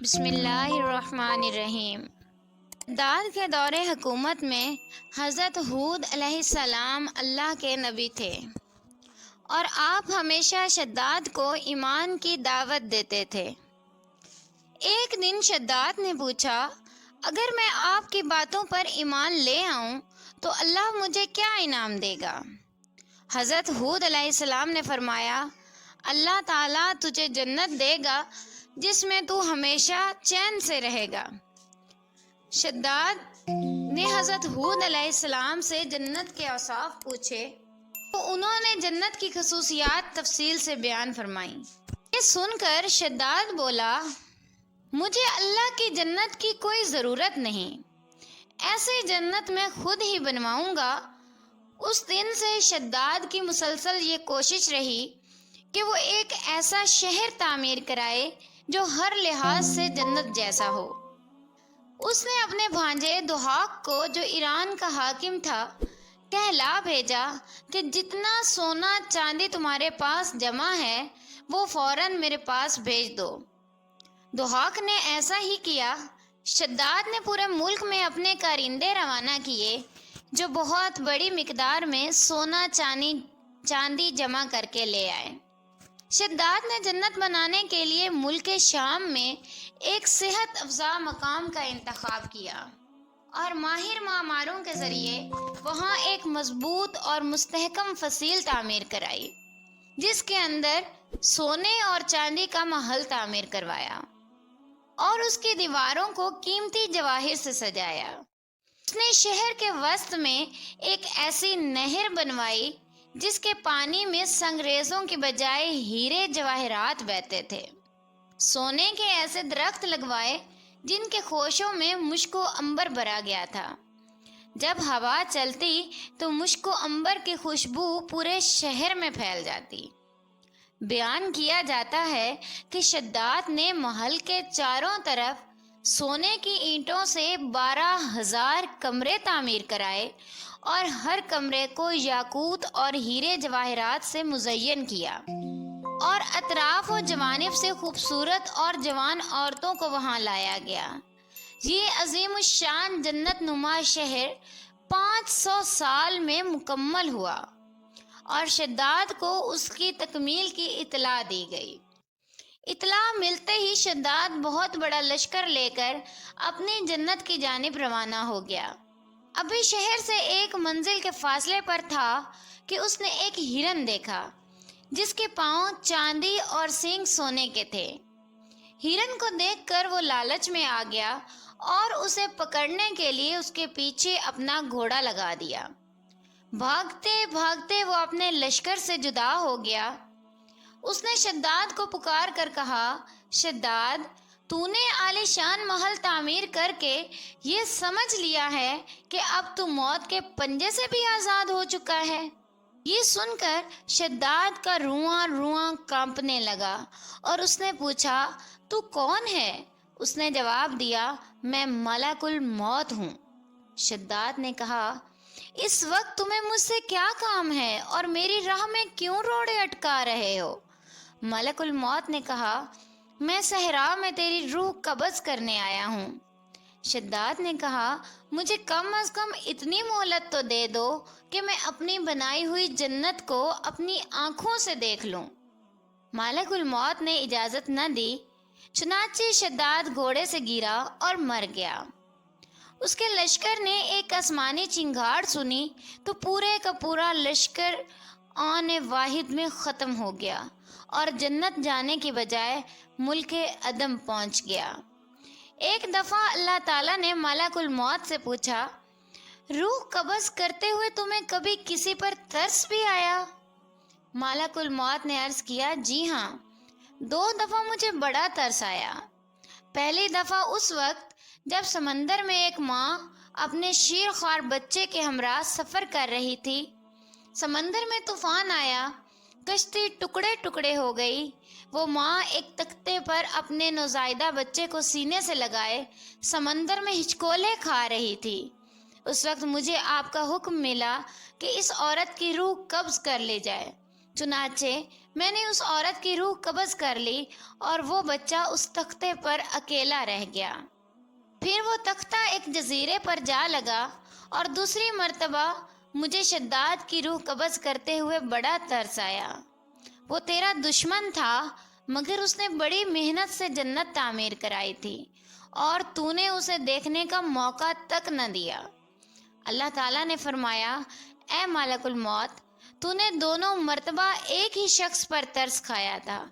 بسم اللہ الرحمن الرحیم۔ شداد کے دور حکومت میں حضرت ہود علیہ السلام اللہ کے نبی تھے اور آپ ہمیشہ شداد کو ایمان کی دعوت دیتے تھے۔ ایک دن شداد نے پوچھا، اگر میں آپ کی باتوں پر ایمان لے آؤں تو اللہ مجھے کیا انعام دے گا؟ حضرت ہود علیہ السلام نے فرمایا، اللہ تعالیٰ تجھے جنت دے گا جس میں تو ہمیشہ چین سے رہے گا۔ شداد نے حضرت ہود علیہ السلام سے جنت کے اوصاف پوچھے تو انہوں نے جنت کی خصوصیات تفصیل سے بیان فرمائیں۔ یہ سن کر شداد بولا، مجھے اللہ کی جنت کی کوئی ضرورت نہیں، ایسے جنت میں خود ہی بنواؤں گا۔ اس دن سے شداد کی مسلسل یہ کوشش رہی کہ وہ ایک ایسا شہر تعمیر کرائے جو ہر لحاظ سے جنت جیسا ہو۔ اس نے اپنے بھانجے دھوہاک کو، جو ایران کا حاکم تھا، کہلا بھیجا کہ جتنا سونا چاندی تمہارے پاس جمع ہے وہ فوراً میرے پاس بھیج دو۔ دھوہاک نے ایسا ہی کیا۔ شداد نے پورے ملک میں اپنے کارندے روانہ کیے جو بہت بڑی مقدار میں سونا چاندی جمع کر کے لے آئے۔ شداد نے جنت بنانے کے لیے ملک شام میں ایک صحت افزا مقام کا انتخاب کیا اور ماہر معماروں کے ذریعے وہاں ایک مضبوط اور مستحکم فصیل تعمیر کرائی، جس کے اندر سونے اور چاندی کا محل تعمیر کروایا اور اس کی دیواروں کو قیمتی جواہر سے سجایا۔ اس نے شہر کے وسط میں ایک ایسی نہر بنوائی جس کے پانی میں سنگریزوں کی بجائے ہیرے جواہرات بہتے تھے۔ سونے کے ایسے درخت لگوائے جن کے خوشوں میں مشک و عنبر بھرا گیا تھا۔ جب ہوا چلتی تو مشک و عنبر کی خوشبو پورے شہر میں پھیل جاتی۔ بیان کیا جاتا ہے کہ شداد نے محل کے چاروں طرف سونے کی اینٹوں سے 12,000 کمرے تعمیر کرائے اور ہر کمرے کو یاقوت اور ہیرے جواہرات سے مزین کیا اور اطراف و جوانب سے خوبصورت اور جوان عورتوں کو وہاں لایا گیا۔ یہ عظیم الشان جنت نما شہر 500 سال میں مکمل ہوا اور شداد کو اس کی تکمیل کی اطلاع دی گئی۔ اطلاع ملتے ہی شداد بہت بڑا لشکر لے کر اپنی جنت کی جانب روانہ ہو گیا۔ ابھی شہر سے ایک منزل کے فاصلے پر تھا کہ اس نے ایک ہرن دیکھا جس کے پاؤں چاندی اور سینگ سونے کے تھے۔ ہرن کو دیکھ کر وہ لالچ میں آ گیا اور اسے پکڑنے کے لیے اس کے پیچھے اپنا گھوڑا لگا دیا۔ بھاگتے بھاگتے وہ اپنے لشکر سے جدا ہو گیا۔ اس نے شداد کو پکار کر کہا، شداد، تو نے عالی شان محل تعمیر کر کے یہ سمجھ لیا ہے کہ اب تو موت کے پنجے سے بھی آزاد ہو چکا ہے۔ یہ سن کر شداد کا رواں رواں کانپنے لگا اور اس نے پوچھا، تو کون ہے؟ اس نے جواب دیا، میں ملک الموت ہوں۔ شداد نے کہا، اس وقت تمہیں مجھ سے کیا کام ہے اور میری راہ میں کیوں روڑے اٹکا رہے ہو؟ ملک الموت نے کہا، میں صحرا میں تیری روح قبض کرنے آیا ہوں۔ شداد نے کہا، مجھے کم از کم اتنی مہلت تو دے دو کہ میں اپنی بنائی ہوئی جنت کو اپنی آنکھوں سے دیکھ لوں۔ ملک الموت نے اجازت نہ دی، چنانچہ شداد گھوڑے سے گرا اور مر گیا۔ اس کے لشکر نے ایک آسمانی چنگھاڑ سنی تو پورے کا پورا لشکر آن واحد میں ختم ہو گیا اور جنت جانے کی بجائے ملک عدم پہنچ گیا۔ ایک دفعہ اللہ تعالیٰ نے ملک الموت سے پوچھا، روح قبض کرتے ہوئے تمہیں کبھی کسی پر ترس بھی آیا؟ ملک الموت نے عرض کیا، جی ہاں، 2 دفعہ مجھے بڑا ترس آیا۔ پہلی دفعہ اس وقت جب سمندر میں ایک ماں اپنے شیر خوار بچے کے ہمراہ سفر کر رہی تھی۔ سمندر میں طوفان آیا، کشتی ٹکڑے ٹکڑے ہو گئی۔ وہ ماں ایک تختے پر اپنے نوزائیدہ بچے کو سینے سے لگائے سمندر میں ہچکولے کھا رہی تھی۔ اس وقت مجھے آپ کا حکم ملا کہ اس عورت کی روح قبض کر لی جائے۔ چنانچہ میں نے اس عورت کی روح قبض کر لی اور وہ بچہ اس تختے پر اکیلا رہ گیا۔ پھر وہ تختہ ایک جزیرے پر جا لگا اور دوسری مرتبہ مجھے شداد کی روح قبض کرتے ہوئے بڑا ترس آیا۔ وہ تیرا دشمن تھا، مگر اس نے بڑی محنت سے جنت تعمیر کرائی تھی اور تو نے اسے دیکھنے کا موقع تک نہ دیا۔ اللہ تعالیٰ نے فرمایا، اے مالک الموت، تو نے دونوں مرتبہ ایک ہی شخص پر ترس کھایا تھا۔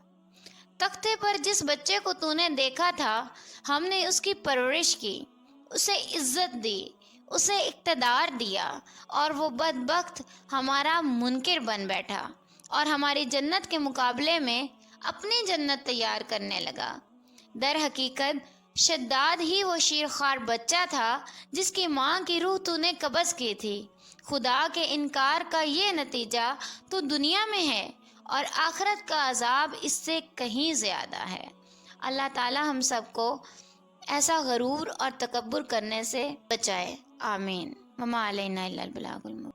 تختے پر جس بچے کو تو نے دیکھا تھا، ہم نے اس کی پرورش کی، اسے عزت دی، اسے اقتدار دیا، اور وہ بدبخت ہمارا منکر بن بیٹھا اور ہماری جنت کے مقابلے میں اپنی جنت تیار کرنے لگا۔ در حقیقت شداد ہی وہ شیرخوار بچہ تھا جس کی ماں کی روح تو نے قبض کی تھی۔ خدا کے انکار کا یہ نتیجہ تو دنیا میں ہے اور آخرت کا عذاب اس سے کہیں زیادہ ہے۔ اللہ تعالی ہم سب کو ایسا غرور اور تکبر کرنے سے بچائے، آمین۔ وما علینا الا البلاغ المبین۔